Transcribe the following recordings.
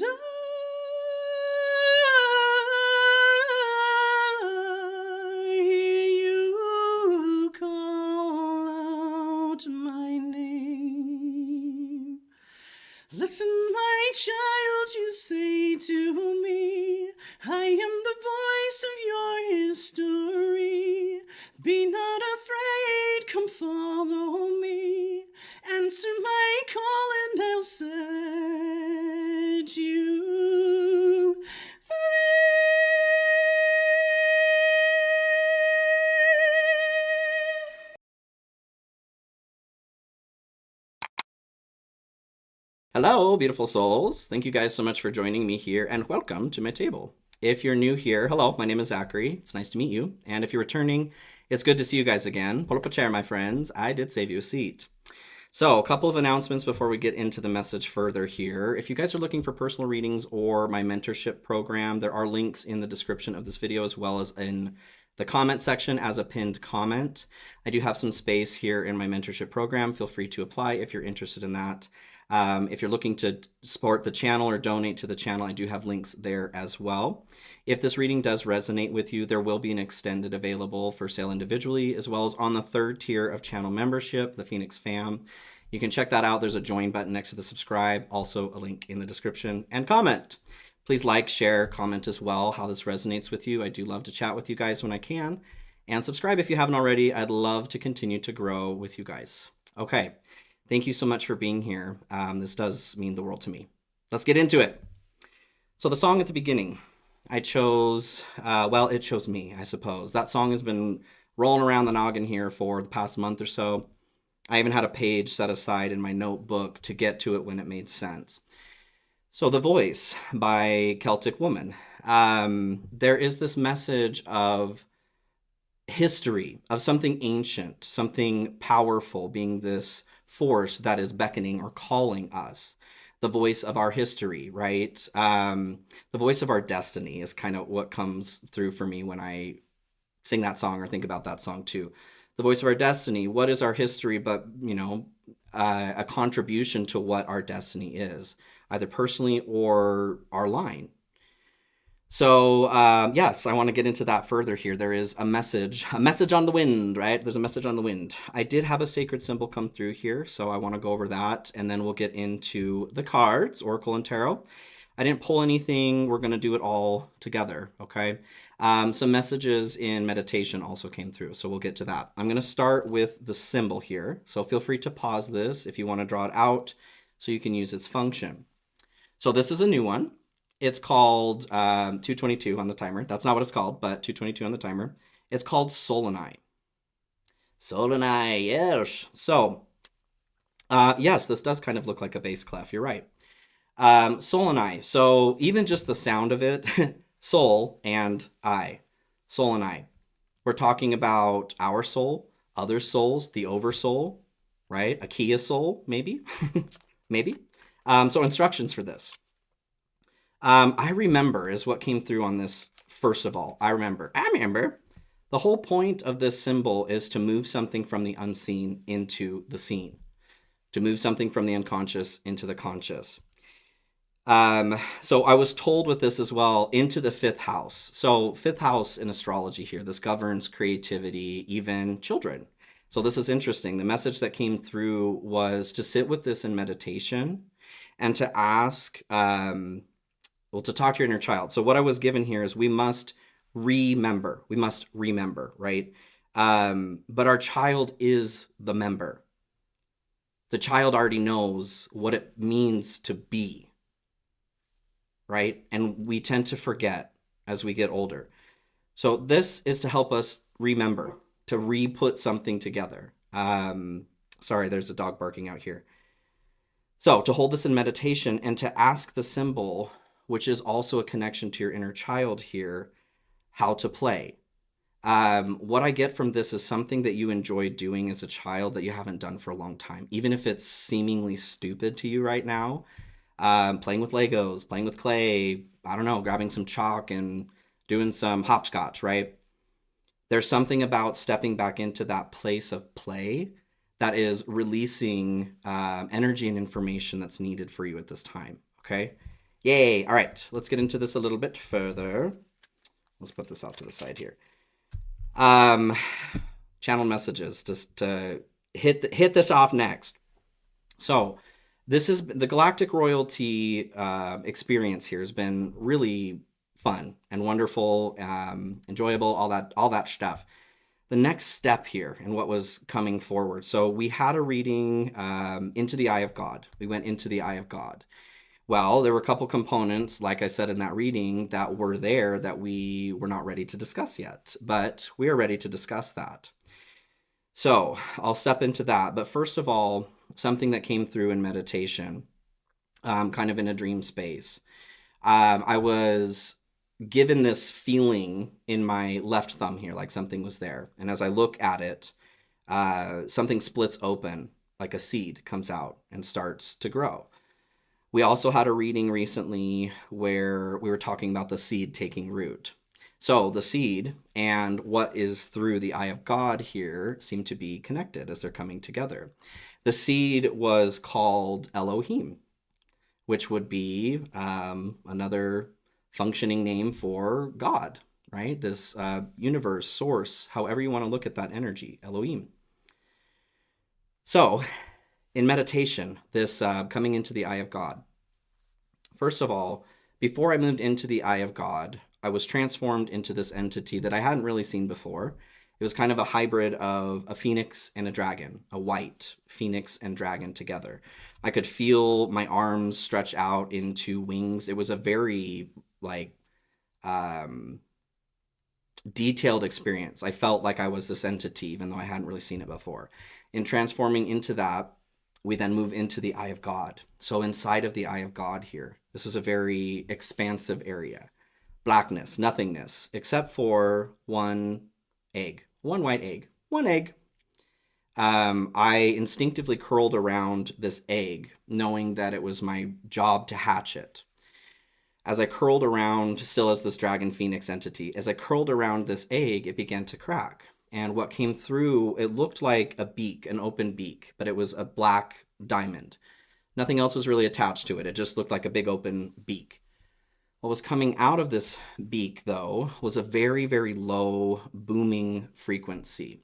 And I hear you call out my name. Listen, my child, you say to me, I am the voice of your history. Be not afraid, come follow me. Answer my call and I'll set you free. Hello, beautiful souls. Thank you guys so much for joining me here and welcome to my table. If you're new here, hello, my name is Zachary. It's nice to meet you. And if you're returning, it's good to see you guys again. Pull up a chair, my friends. I did save you a seat. So, a couple of announcements before we get into the message further here. If you guys are looking for personal readings or my mentorship program, there are links in the description of this video as well as in the comment section as a pinned comment. I do have some space here in my mentorship program. Feel free to apply if you're interested in that. If you're looking to support the channel or donate to the channel, I do have links there as well. If this reading does resonate with you, there will be an extended available for sale individually, as well as on the third tier of channel membership, the Phoenix Fam. You can check that out. There's a join button next to the subscribe, also a link in the description, and comment. Please like, share, comment as well how this resonates with you. I do love to chat with you guys when I can. And subscribe if you haven't already. I'd love to continue to grow with you guys. Okay. Thank you so much for being here. This does mean the world to me. Let's get into it. So the song at the beginning, I chose, it chose me, I suppose. That song has been rolling around the noggin here for the past month or so. I even had a page set aside in my notebook to get to it when it made sense. So The Voice by Celtic Woman. There is this message of history, of something ancient, something powerful being this force that is beckoning or calling us. The voice of our history, right? The voice of our destiny is kind of what comes through for me when I sing that song or think about that song too. The voice of our destiny. What is our history but, a contribution to what our destiny is, either personally or our line. So, yes, I want to get into that further here. There is a message on the wind, right? There's a message on the wind. I did have a sacred symbol come through here, so I want to go over that, and then we'll get into the cards, Oracle and Tarot. I didn't pull anything. We're going to do it all together, okay? Some messages in meditation also came through, so we'll get to that. I'm going to start with the symbol here, so feel free to pause this if you want to draw it out so you can use its function. So this is a new one. It's called 222 on the timer. That's not what it's called, but 222 on the timer. It's called Solonai. Solonai, yes. So, yes, this does kind of look like a bass clef. You're right. Solonai. So even just the sound of it, soul and I. Solonai. We're talking about our soul, other souls, the oversoul, right? A Kia soul, maybe. Maybe. So instructions for this. I remember is what came through on this. First of all, I remember the whole point of this symbol is to move something from the unseen into the seen, to move something from the unconscious into the conscious. So I was told with this as well, into the fifth house. So fifth house in astrology here, this governs creativity, even children. So this is interesting. The message that came through was to sit with this in meditation and to ask, to talk to your inner child. So what I was given here is we must remember, right? But our child is the member. The child already knows what it means to be, right? And we tend to forget as we get older. So this is to help us remember, to re-put something together. Sorry, there's a dog barking out here. So to hold this in meditation and to ask the symbol, which is also a connection to your inner child here, how to play. What I get from this is something that you enjoyed doing as a child that you haven't done for a long time, even if it's seemingly stupid to you right now. Playing with Legos, playing with clay, I don't know, grabbing some chalk and doing some hopscotch, right? There's something about stepping back into that place of play that is releasing energy and information that's needed for you at this time, okay? Yay. All right, let's get into this a little bit further. Let's put this off to the side here. Um, channel messages, just to hit this off next. So this is the Galactic Royalty experience here has been really fun and wonderful, enjoyable, all that stuff. The next step here and what was coming forward. So we had a reading into the Eye of God. We went into the Eye of God. Well, there were a couple components, like I said in that reading, that were there that we were not ready to discuss yet, but we are ready to discuss that. So I'll step into that. But first of all, something that came through in meditation, kind of in a dream space. I was given this feeling in my left thumb here, like something was there. And as I look at it, something splits open, like a seed comes out and starts to grow. We also had a reading recently where we were talking about the seed taking root. So the seed and what is through the eye of God here seem to be connected as they're coming together. The seed was called Elohim, which would be another functioning name for God, right? This universe, source, however you want to look at that energy, Elohim. So in meditation, this coming into the eye of God. First of all, before I moved into the eye of God, I was transformed into this entity that I hadn't really seen before. It was kind of a hybrid of a phoenix and a dragon, a white phoenix and dragon together. I could feel my arms stretch out into wings. It was a very detailed experience. I felt like I was this entity, even though I hadn't really seen it before. In transforming into that, we then move into the eye of God. So inside of the eye of God here, this is a very expansive area. Blackness, nothingness, except for one egg, one white egg, one egg. I instinctively curled around this egg, knowing that it was my job to hatch it. As I curled around, still as this dragon phoenix entity, as I curled around this egg, it began to crack. And what came through, it looked like a beak, an open beak, but it was a black diamond. Nothing else was really attached to it. It just looked like a big open beak. What was coming out of this beak, though, was a very, very low booming frequency.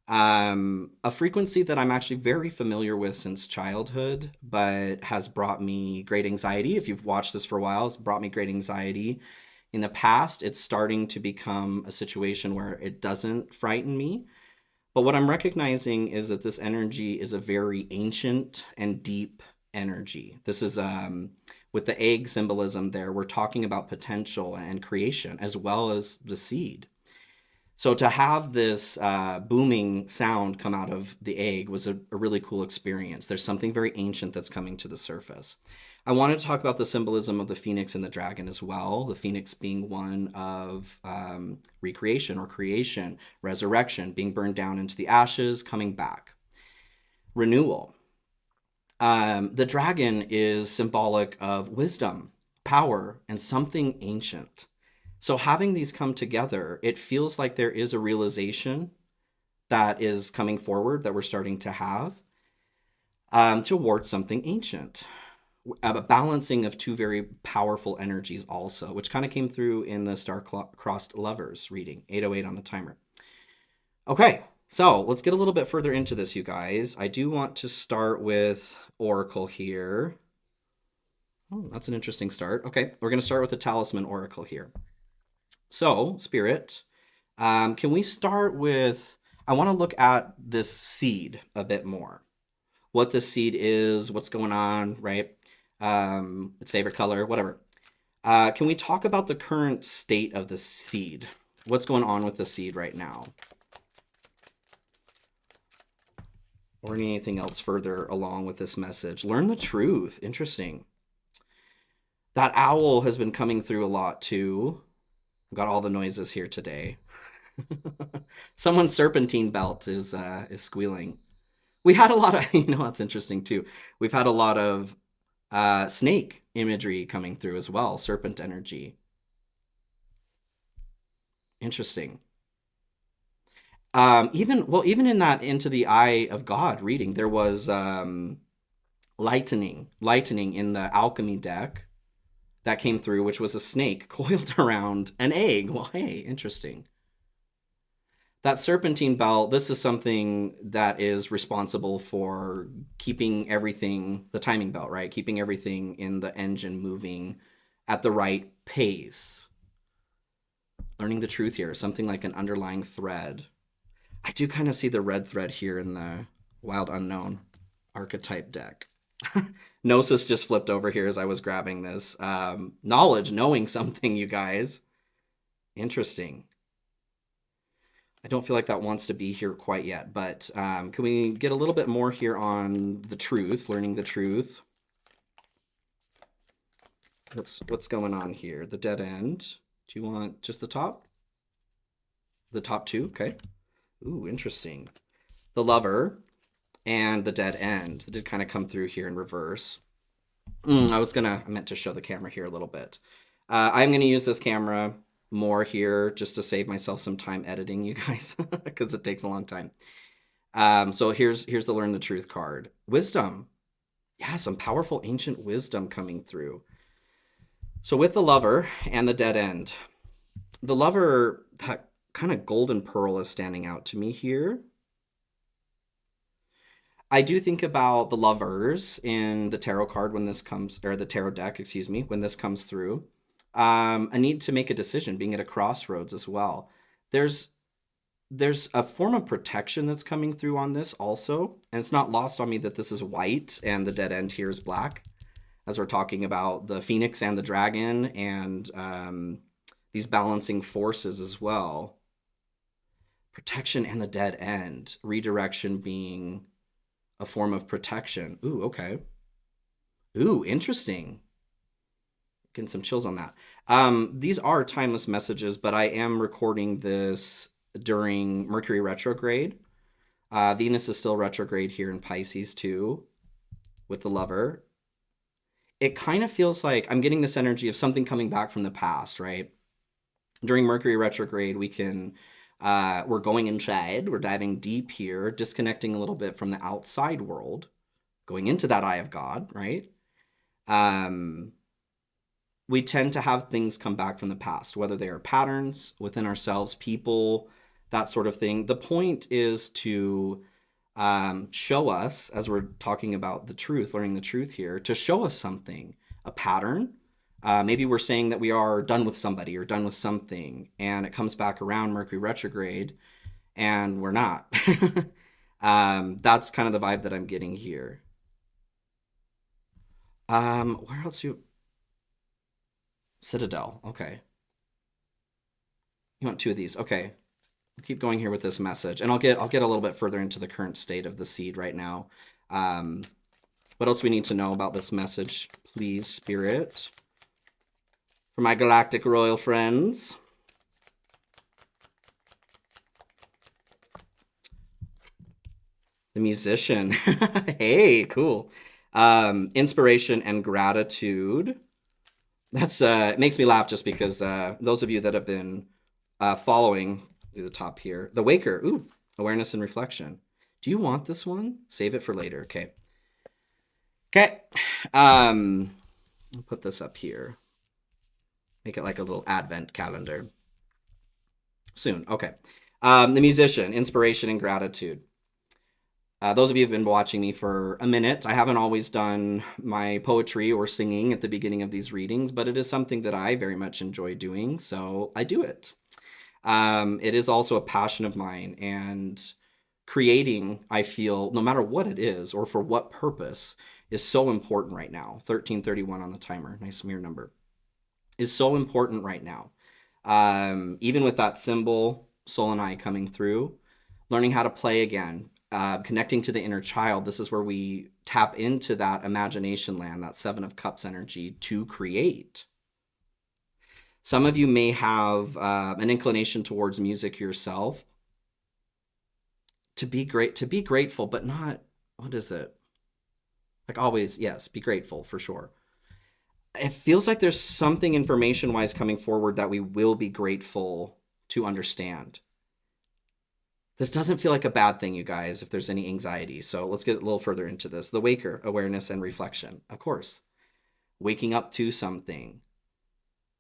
A frequency that I'm actually very familiar with since childhood, but has brought me great anxiety. If you've watched this for a while, it's brought me great anxiety. In the past, it's starting to become a situation where it doesn't frighten me. But what I'm recognizing is that this energy is a very ancient and deep energy. This is with the egg symbolism there, we're talking about potential and creation as well as the seed. So to have this booming sound come out of the egg was a really cool experience. There's something very ancient that's coming to the surface. I wanted to talk about the symbolism of the phoenix and the dragon as well. The phoenix being one of recreation or creation, resurrection, being burned down into the ashes, coming back. Renewal. The dragon is symbolic of wisdom, power, and something ancient. So having these come together, it feels like there is a realization that is coming forward that we're starting to have towards something ancient. A balancing of two very powerful energies also, which kind of came through in the Star-Crossed Lovers reading, 808 on the timer. Okay, so let's get a little bit further into this, you guys. I do want to start with Oracle here. Oh, that's an interesting start. Okay, we're going to start with the Talisman Oracle here. So, Spirit, can we start with, I want to look at this seed a bit more. What this seed is, what's going on, right? Its favorite color, whatever. Can we talk about the current state of the seed? What's going on with the seed right now? Or anything else further along with this message? Learn the truth. Interesting. That owl has been coming through a lot too. I've got all the noises here today. Someone's serpentine belt is squealing. We had a lot of, that's interesting too. We've had a lot of snake imagery coming through as well, serpent energy. Interesting. Even in that Into the Eye of God reading, there was lightning in the alchemy deck. that came through, which was a snake coiled around an egg. Well, hey, interesting. That serpentine belt, this is something that is responsible for keeping everything, the timing belt, right? Keeping everything in the engine moving at the right pace. Learning the truth here, something like an underlying thread. I do kind of see the red thread here in the Wild Unknown archetype deck. Gnosis just flipped over here as I was grabbing this. Knowledge, knowing something, you guys. Interesting. I don't feel like that wants to be here quite yet, but can we get a little bit more here on the truth, learning the truth? What's going on here? The dead end. Do you want just the top? The top two? Okay. Ooh, interesting. The lover and the dead end. It did kind of come through here in reverse. I meant to show the camera here a little bit. I'm going to use this camera more here just to save myself some time editing, you guys, because it takes a long time. So here's the Learn the Truth card. Wisdom. Yeah, some powerful ancient wisdom coming through. So with the lover and the dead end, the lover, that kind of golden pearl is standing out to me here. I do think about the lovers in the tarot card when this comes, or the tarot deck, excuse me, when this comes through. A need to make a decision, being at a crossroads as well. There's a form of protection that's coming through on this also, and it's not lost on me that this is white and the dead end here is black, as we're talking about the phoenix and the dragon and these balancing forces as well. Protection and the dead end, redirection being a form of protection. Ooh, okay. Ooh, interesting. Getting some chills on that. These are timeless messages, but I am recording this during Mercury retrograde. Venus is still retrograde here in Pisces too, with the lover. It kind of feels like I'm getting this energy of something coming back from the past, right? During Mercury retrograde, we're going inside, we're diving deep here, disconnecting a little bit from the outside world, going into that eye of God, right? We tend to have things come back from the past, whether they are patterns within ourselves, people, that sort of thing. The point is to show us, as we're talking about the truth, learning the truth here, to show us something, a pattern. Maybe we're saying that we are done with somebody or done with something, and it comes back around Mercury retrograde, and we're not. That's kind of the vibe that I'm getting here. Where else you... Citadel, okay. You want two of these, okay. I'll keep going here with this message, and I'll get a little bit further into the current state of the seed right now. What else we need to know about this message, please, Spirit? For my galactic royal friends. The musician. Hey, cool. Inspiration and gratitude. That's it makes me laugh just because those of you that have been following the top here, the Waker, ooh, awareness and reflection. Do you want this one? Save it for later. Okay. I'll put this up here. Make it like a little advent calendar. Soon. Okay. The musician, inspiration and gratitude. Those of you who have been watching me for a minute, I haven't always done my poetry or singing at the beginning of these readings, but it is something that I very much enjoy doing, so I do it. It is also a passion of mine, and creating, I feel, no matter what it is or for what purpose, is so important right now. 1331 on the timer, nice mirror number, is so important right now. Even with that symbol, Soul and I coming through, learning how to play again, connecting to the inner child. This is where we tap into that imagination land, that Seven of Cups energy to create. Some of you may have an inclination towards music yourself. To be grateful, but not, what is it? Like always, yes, be grateful for sure. It feels like there's something information-wise coming forward that we will be grateful to understand. This doesn't feel like a bad thing, you guys, if there's any anxiety. So let's get a little further into this. The Waker, awareness and reflection, of course. Waking up to something.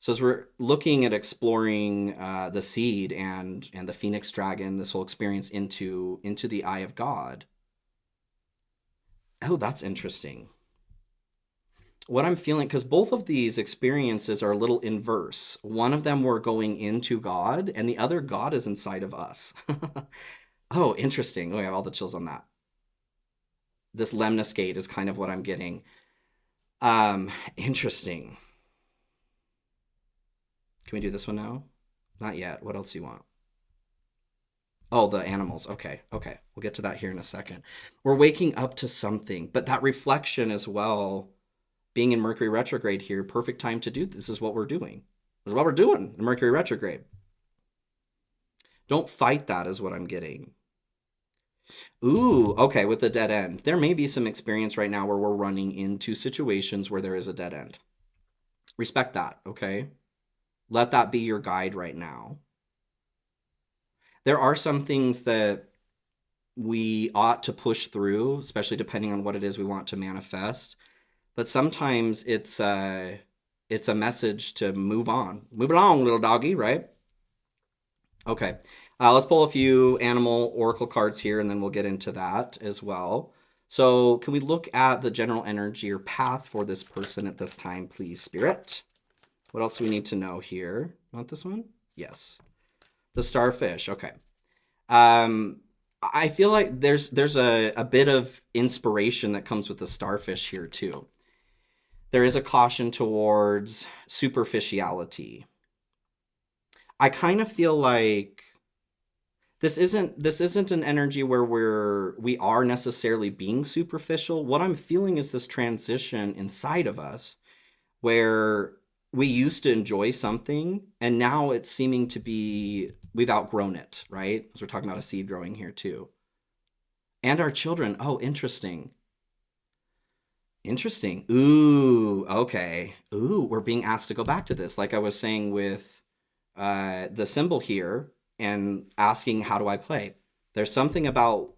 So as we're looking at exploring the seed and the phoenix dragon, this whole experience into the eye of God. Oh, that's interesting. What I'm feeling, because both of these experiences are a little inverse. One of them we're going into God, and the other God is inside of us. Oh, interesting. Oh, I have all the chills on that. This lemniscate is kind of what I'm getting. Interesting. Can we do this one now? Not yet. What else do you want? Oh, the animals. Okay. Okay. We'll get to that here in a second. We're waking up to something, but that reflection as well, being in Mercury retrograde here, perfect time to do this is what we're doing. This is what we're doing in Mercury retrograde. Don't fight that, is what I'm getting. Ooh, okay, with the dead end. There may be some experience right now where we're running into situations where there is a dead end. Respect that, okay? Let that be your guide right now. There are some things that we ought to push through, especially depending on what it is we want to manifest. But sometimes it's a message to move on. Move along, little doggy, right? Okay. Let's pull a few animal oracle cards here, and then we'll get into that as well. So can we look at the general energy or path for this person at this time, please, Spirit? What else do we need to know here? Want this one? Yes. The starfish. Okay. I feel like there's a bit of inspiration that comes with the starfish here too. There is a caution towards superficiality. I kind of feel like this isn't an energy where we are necessarily being superficial. What I'm feeling is this transition inside of us where we used to enjoy something and now it's seeming to be we've outgrown it, right? As we're talking about a seed growing here too. And our children. Oh, interesting. Interesting. Ooh, okay. Ooh, we're being asked to go back to this. Like I was saying with the symbol here and asking, how do I play? There's something about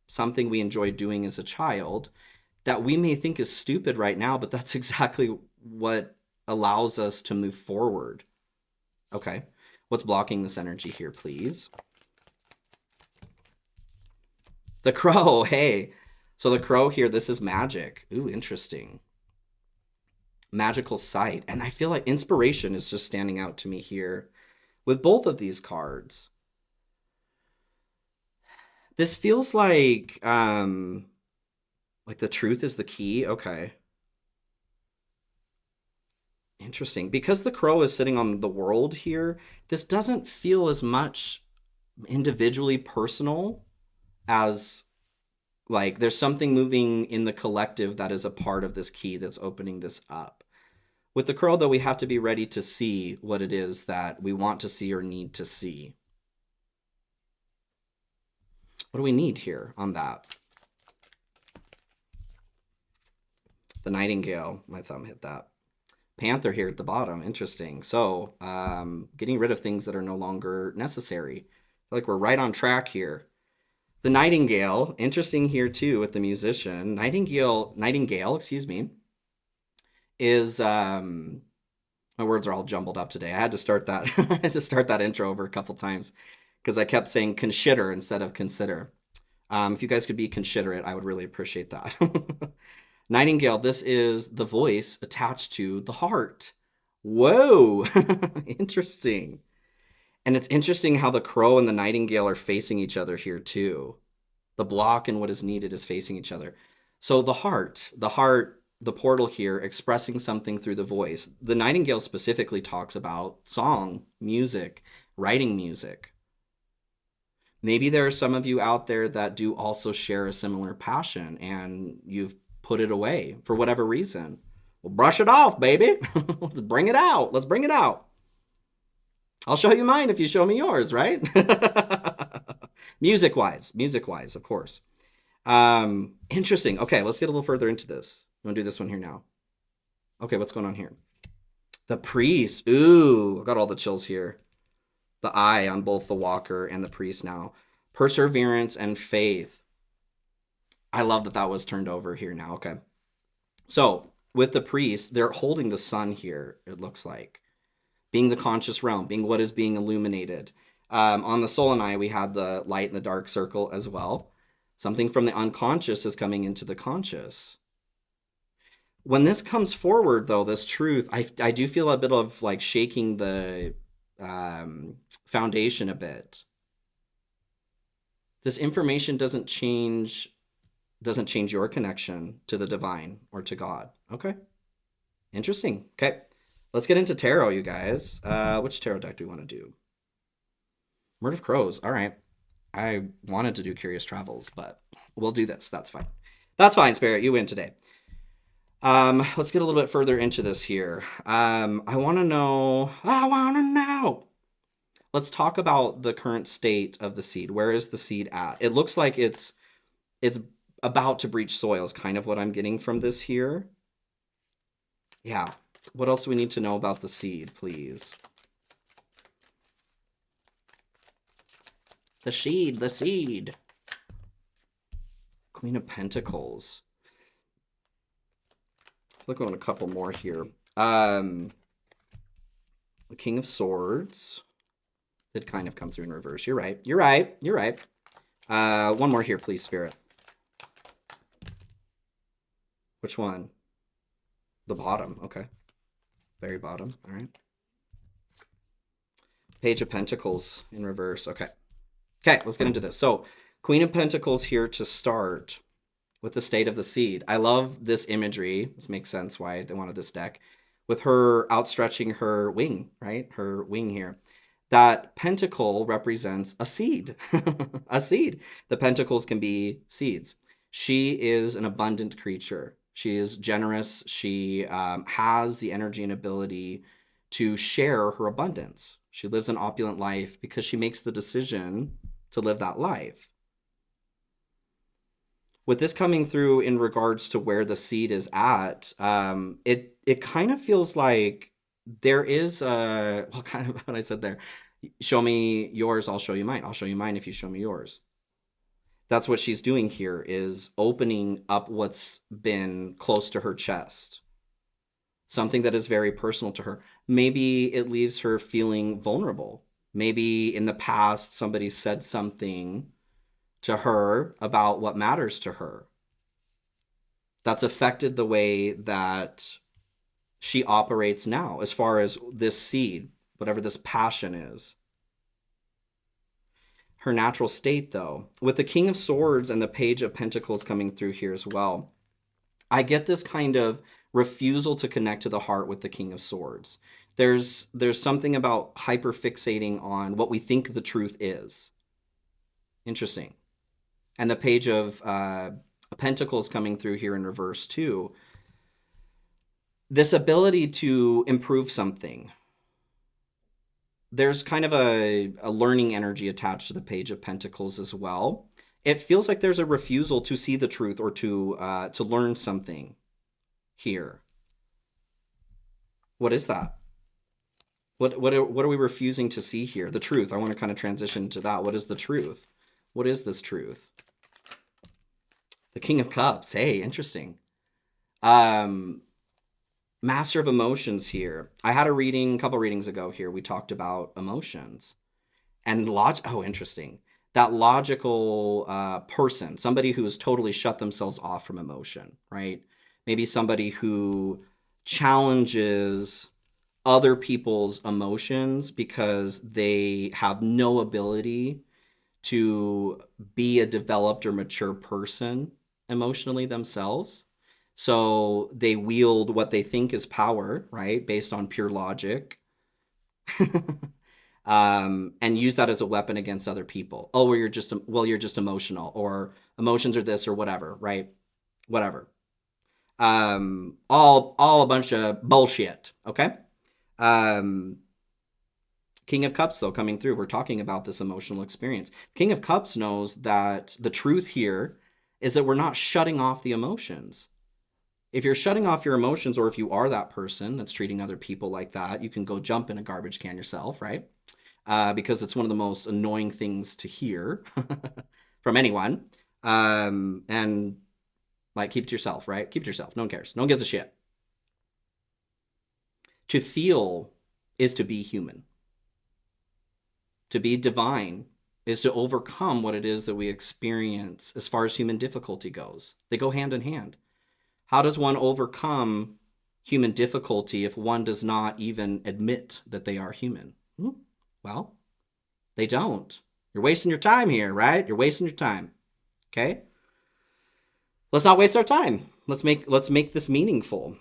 something we enjoyed doing as a child that we may think is stupid right now, but that's exactly what allows us to move forward. Okay. What's blocking this energy here, please? The crow. Hey. So the crow here, this is magic. Ooh, interesting. Magical sight. And I feel like inspiration is just standing out to me here with both of these cards. This feels like the truth is the key. Okay. Interesting. Because the crow is sitting on the world here, this doesn't feel as much individually personal as like there's something moving in the collective that is a part of this key that's opening this up. With the crow, though, we have to be ready to see what it is that we want to see or need to see. What do we need here on that? The nightingale. My thumb hit that. Panther here at the bottom. Interesting. So, getting rid of things that are no longer necessary. I feel like we're right on track here. The nightingale. Interesting here too with the musician. Nightingale, excuse me, is my words are all jumbled up today. I had to start that. I had to start that intro over a couple times because I kept saying consider instead of consider. If you guys could be considerate, I would really appreciate that. Nightingale, this is the voice attached to the heart. Whoa, interesting. And it's interesting how the crow and the nightingale are facing each other here too. The block and what is needed is facing each other. So the heart, the portal here expressing something through the voice. The nightingale specifically talks about song, music, writing music. Maybe there are some of you out there that do also share a similar passion and you've put it away for whatever reason. Well, brush it off, baby. Let's bring it out. Let's bring it out. I'll show you mine if you show me yours, right? Music-wise, of course. Interesting. Okay, let's get a little further into this. I'm gonna do this one here now. Okay, what's going on here? The priest. Ooh, I got all the chills here. The eye on both the walker and the priest now. Perseverance and faith. I love that that was turned over here now. Okay. So with the priest, they're holding the sun here, it looks like. being the conscious realm, being what is being illuminated. On the soul and I, we had the light and the dark circle as well. Something from the unconscious is coming into the conscious. When this comes forward, though, this truth, I do feel a bit of like shaking the foundation a bit. This information doesn't change your connection to the divine or to God. Okay. Interesting. Okay. Let's get into tarot, you guys. Which tarot deck do we want to do? Murder of Crows. All right. I wanted to do Curious Travels, but we'll do this. That's fine. That's fine, Spirit. You win today. Let's get a little bit further into this here. I want to know. Let's talk about the current state of the seed. Where is the seed at? It looks like it's about to breach soil is kind of what I'm getting from this here. Yeah. What else do we need to know about the seed, please? The seed. Queen of Pentacles. Look on a couple more here. The King of Swords did kind of come through in reverse. You're right. One more here, please, Spirit. Which one? The bottom. Okay. Very bottom. All right. Page of Pentacles in reverse. Okay. Okay, let's get into this. So, Queen of Pentacles here to start with the state of the seed. I love this imagery. This makes sense why they wanted this deck. With her outstretching her wing, right? Her wing here. That pentacle represents a seed. A seed. The pentacles can be seeds. She is an abundant creature. She is generous. She has the energy and ability to share her abundance. She lives an opulent life because she makes the decision to live that life. With this coming through in regards to where the seed is at, it kind of feels like there is a, well, kind of what I said there. Show me yours, I'll show you mine. I'll show you mine if you show me yours. That's what she's doing here, is opening up what's been close to her chest. Something that is very personal to her. Maybe it leaves her feeling vulnerable. Maybe in the past somebody said something to her about what matters to her. That's affected the way that she operates now as far as this seed, whatever this passion is. Her natural state, though, with the King of Swords and the Page of Pentacles coming through here as well, I get this kind of refusal to connect to the heart with the King of Swords. There's something about hyperfixating on what we think the truth is. Interesting. And the Page of Pentacles coming through here in reverse too. This ability to improve something. There's kind of a learning energy attached to the Page of Pentacles as well. It feels like there's a refusal to see the truth or to learn something here. What is that? What are we refusing to see here? The truth. I want to kind of transition to that. What is the truth? What is this truth? The King of Cups. Hey, interesting. Master of Emotions here. I had a couple readings ago here. We talked about emotions and oh, interesting. That logical person, somebody who has totally shut themselves off from emotion, right? Maybe somebody who challenges other people's emotions because they have no ability to be a developed or mature person emotionally themselves. So they wield what they think is power, right? Based on pure logic. And use that as a weapon against other people. Oh, well, you're just emotional, or emotions are this or whatever, right? Whatever. All a bunch of bullshit, okay? King of Cups, though, coming through, we're talking about this emotional experience. King of Cups knows that the truth here is that we're not shutting off the emotions. If you're shutting off your emotions, or if you are that person that's treating other people like that, you can go jump in a garbage can yourself, right? Because it's one of the most annoying things to hear from anyone. And like, keep it to yourself, right? Keep it to yourself. No one cares. No one gives a shit. To feel is to be human. To be divine is to overcome what it is that we experience as far as human difficulty goes. They go hand in hand. How does one overcome human difficulty if one does not even admit that they are human? Well, they don't. You're wasting your time here, right? You're wasting your time. Okay? Let's not waste our time. Let's make this meaningful.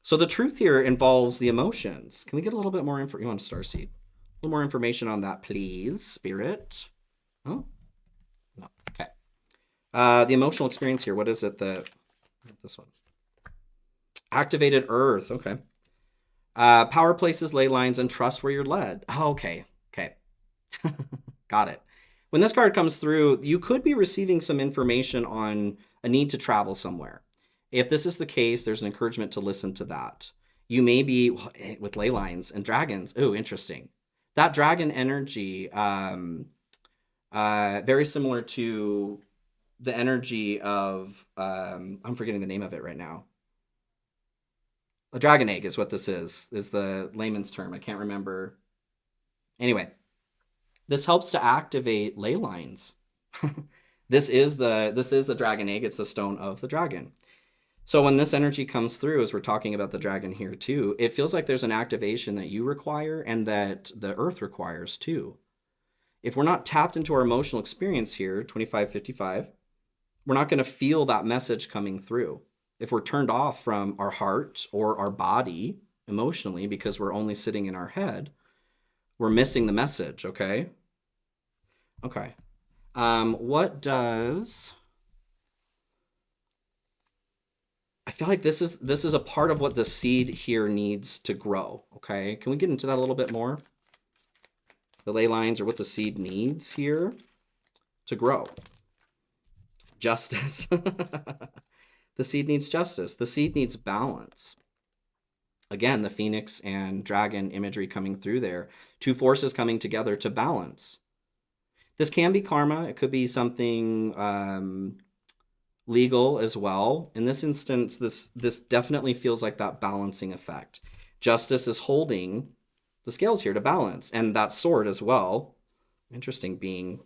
So the truth here involves the emotions. Can we get a little bit more info? You want a starseed? A little more information on that, please, Spirit. Oh, no. Okay. The emotional experience here. What is it? This one. Activated Earth. Okay. Power places, ley lines, and trust where you're led. Oh, okay. Okay. Got it. When this card comes through, you could be receiving some information on a need to travel somewhere. If this is the case, there's an encouragement to listen to that. You may be with ley lines and dragons. Oh, interesting. That dragon energy, very similar to the energy of, I'm forgetting the name of it right now. A dragon egg is what this is the layman's term. I can't remember. Anyway, this helps to activate ley lines. This is the dragon egg. It's the stone of the dragon. So when this energy comes through, as we're talking about the dragon here too, it feels like there's an activation that you require and that the earth requires too. If we're not tapped into our emotional experience here, 2555, we're not going to feel that message coming through. If we're turned off from our heart or our body emotionally because we're only sitting in our head, we're missing the message, okay? Okay. What does... I feel like this is a part of what the seed here needs to grow, okay? Can we get into that a little bit more? The ley lines, or what the seed needs here to grow. Justice. The seed needs justice. The seed needs balance. Again, the phoenix and dragon imagery coming through there. Two forces coming together to balance. This can be karma. It could be something legal as well. In this instance, this definitely feels like that balancing effect. Justice is holding the scales here to balance. And that sword as well. Interesting, being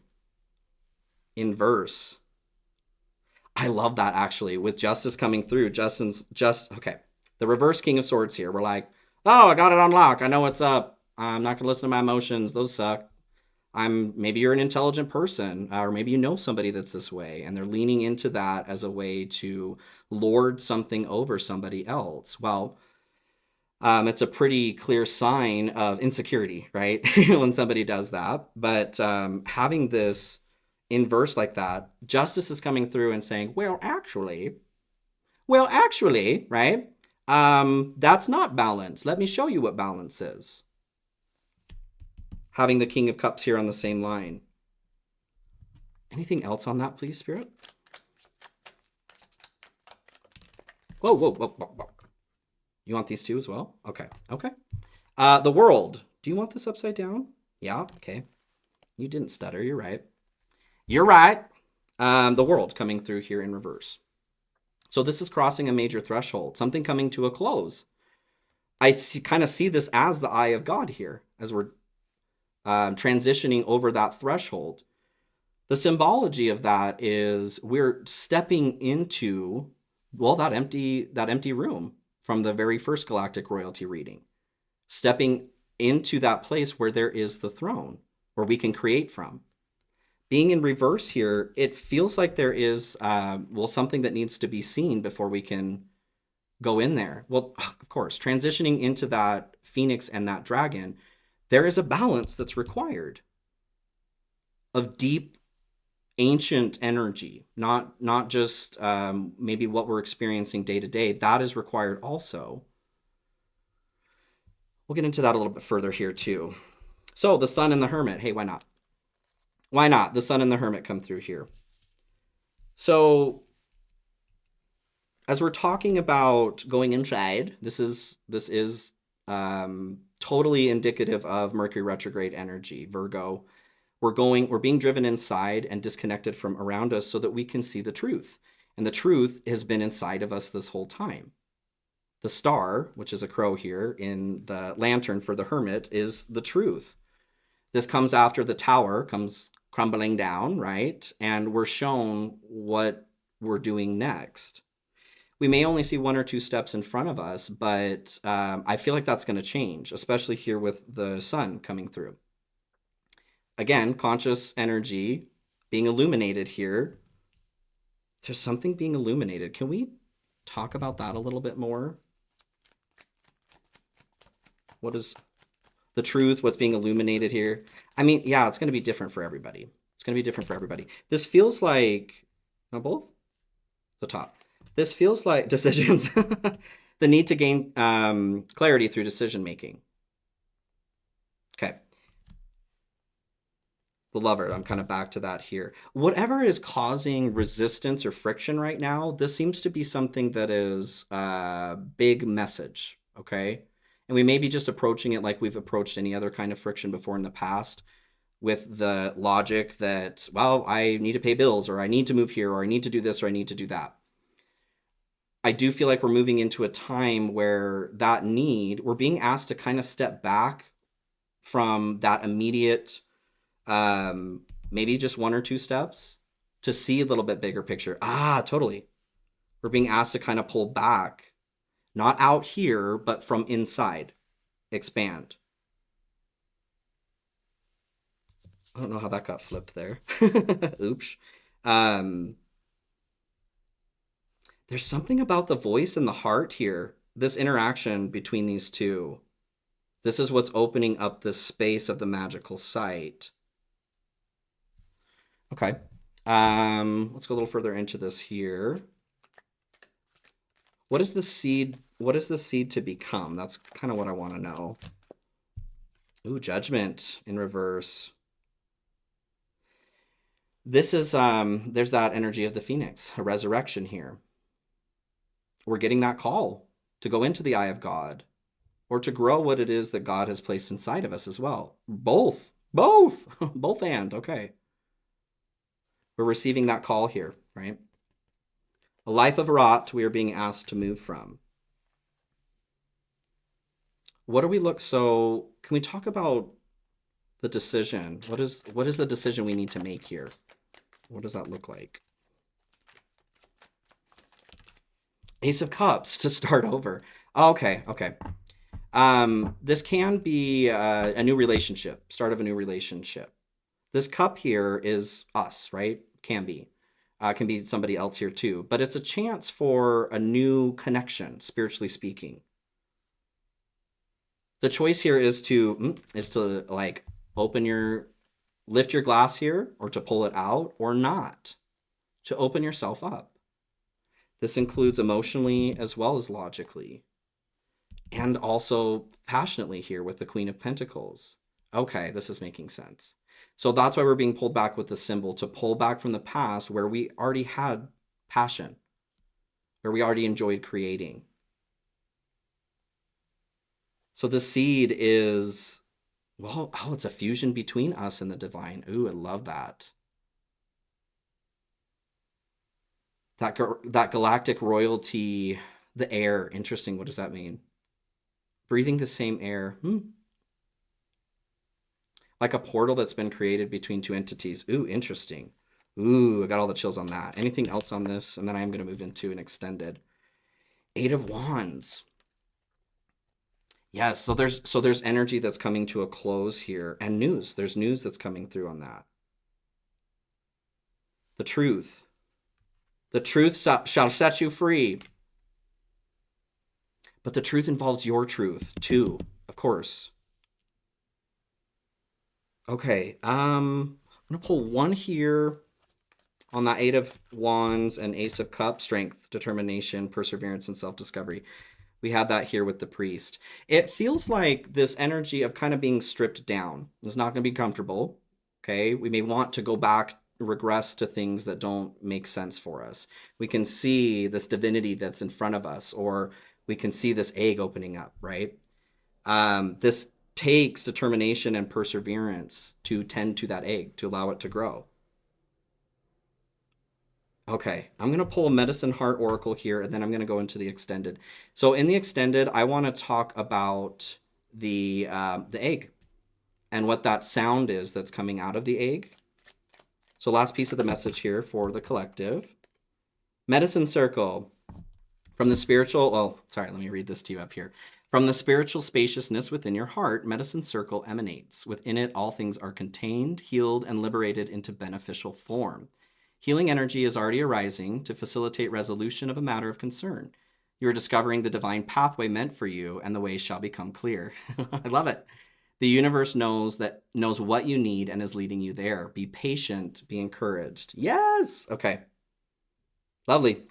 inverse. I love that, actually, with justice coming through. Okay. The reverse King of Swords here. We're like, oh, I got it on lock. I know what's up. I'm not going to listen to my emotions. Those suck. Maybe you're an intelligent person, or maybe you know somebody that's this way, and they're leaning into that as a way to lord something over somebody else. Well, it's a pretty clear sign of insecurity, right? When somebody does that. But having this inverse like that, justice is coming through and saying, well, actually, right? That's not balance. Let me show you what balance is. Having the King of Cups here on the same line. Anything else on that, please, Spirit? Whoa, whoa, whoa, whoa, whoa. You want these two as well? Okay, okay. The World. Do you want this upside down? Yeah, okay. You didn't stutter, you're right. You're right. The World coming through here in reverse. So this is crossing a major threshold, something coming to a close. I kind of see this as the eye of God here, as we're transitioning over that threshold. The symbology of that is we're stepping into, well, that empty room from the very first galactic royalty reading. Stepping into that place where there is the throne, where we can create from. Being in reverse here, it feels like there is, something that needs to be seen before we can go in there. Well, of course, transitioning into that phoenix and that dragon, there is a balance that's required of deep, ancient energy, not just maybe what we're experiencing day to day. That is required also. We'll get into that a little bit further here too. So the Sun and the Hermit. Hey, why not? Why not? The Sun and the Hermit come through here. So as we're talking about going inside, this is totally indicative of Mercury retrograde energy, Virgo. We're being driven inside and disconnected from around us so that we can see the truth. And the truth has been inside of us this whole time. The star, which is a crow here in the lantern for the hermit, is the truth. This comes after the tower comes crumbling down, right? And we're shown what we're doing next. We may only see one or two steps in front of us, but I feel like that's going to change, especially here with the sun coming through. Again, conscious energy being illuminated here. There's something being illuminated. Can we talk about that a little bit more? What is the truth? What's being illuminated here? I mean, yeah, it's going to be different for everybody. It's going to be different for everybody. This feels like, no, both? The top. This feels like decisions. The need to gain clarity through decision making. Okay. The lover, I'm kind of back to that here. Whatever is causing resistance or friction right now, this seems to be something that is a big message, okay? And we may be just approaching it like we've approached any other kind of friction before in the past, with the logic that, well, I need to pay bills, or I need to move here, or I need to do this, or I need to do that. I do feel like we're moving into a time where that need, we're being asked to kind of step back from that immediate, maybe just one or two steps to see a little bit bigger picture. Ah, totally. We're being asked to kind of pull back, not out here, but from inside, expand. I don't know how that got flipped there. Oops. Um, there's something about the voice and the heart here. This interaction between these two. This is what's opening up the space of the magical site. Okay. Let's go a little further into this here. What is the seed? What is the seed to become? That's kind of what I want to know. Ooh, judgment in reverse. This is, there's that energy of the phoenix, a resurrection here. We're getting that call to go into the eye of God, or to grow what it is that God has placed inside of us as well. Both, both and, okay. We're receiving that call here, right? A life of rot we are being asked to move from. What do we look, so can we talk about the decision? What is the decision we need to make here? What does that look like? Ace of Cups to start over. Okay. This can be a new relationship, start of a new relationship. This cup here is us, right? Can be somebody else here too, but it's a chance for a new connection, spiritually speaking. The choice here is to like lift your glass here, or to pull it out, or not, to open yourself up. This includes emotionally as well as logically, and also passionately here with the Queen of Pentacles. Okay, this is making sense. So that's why we're being pulled back with the symbol, to pull back from the past where we already had passion, where we already enjoyed creating. So the seed is, well, oh, it's a fusion between us and the divine. Ooh, I love that. That galactic royalty, the air, interesting. What does that mean? Breathing the same air. Like a portal that's been created between two entities. Ooh, interesting. Ooh, I got all the chills on that. Anything else on this? And then I am going to move into an extended. Eight of Wands. Yes, so there's energy that's coming to a close here, and news. There's news that's coming through on that. The truth. The truth shall set you free. But the truth involves your truth too, of course. Okay, I'm gonna pull one here on that Eight of Wands and Ace of Cups, strength, determination, perseverance, and self-discovery. We had that here with the priest. It feels like this energy of kind of being stripped down. It's not going to be comfortable, okay? We may want to go back, regress to things that don't make sense for us. We can see this divinity that's in front of us, or we can see this egg opening up, right? This takes determination and perseverance to tend to that egg, to allow it to grow. Okay, I'm going to pull a Medicine Heart Oracle here, and then I'm going to go into the extended. So in the extended, I want to talk about the egg and what that sound is that's coming out of the egg. So last piece of the message here for the collective. Medicine Circle. From the spiritual, oh, sorry, let me read this to you up here. From the spiritual spaciousness within your heart, Medicine Circle emanates. Within it, all things are contained, healed, and liberated into beneficial form. Healing energy is already arising to facilitate resolution of a matter of concern. You are discovering the divine pathway meant for you, and the way shall become clear. I love it. The universe knows what you need and is leading you there. Be patient, be encouraged. Yes. Okay. Lovely.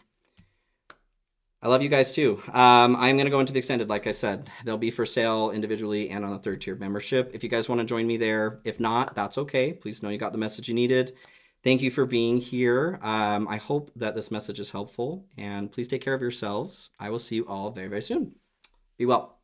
I love you guys too. I'm going to go into the extended, like I said. They'll be for sale individually and on a third tier membership. If you guys want to join me there, if not, that's okay. Please know you got the message you needed. Thank you for being here. I hope that this message is helpful, and please take care of yourselves. I will see you all very, very soon. Be well.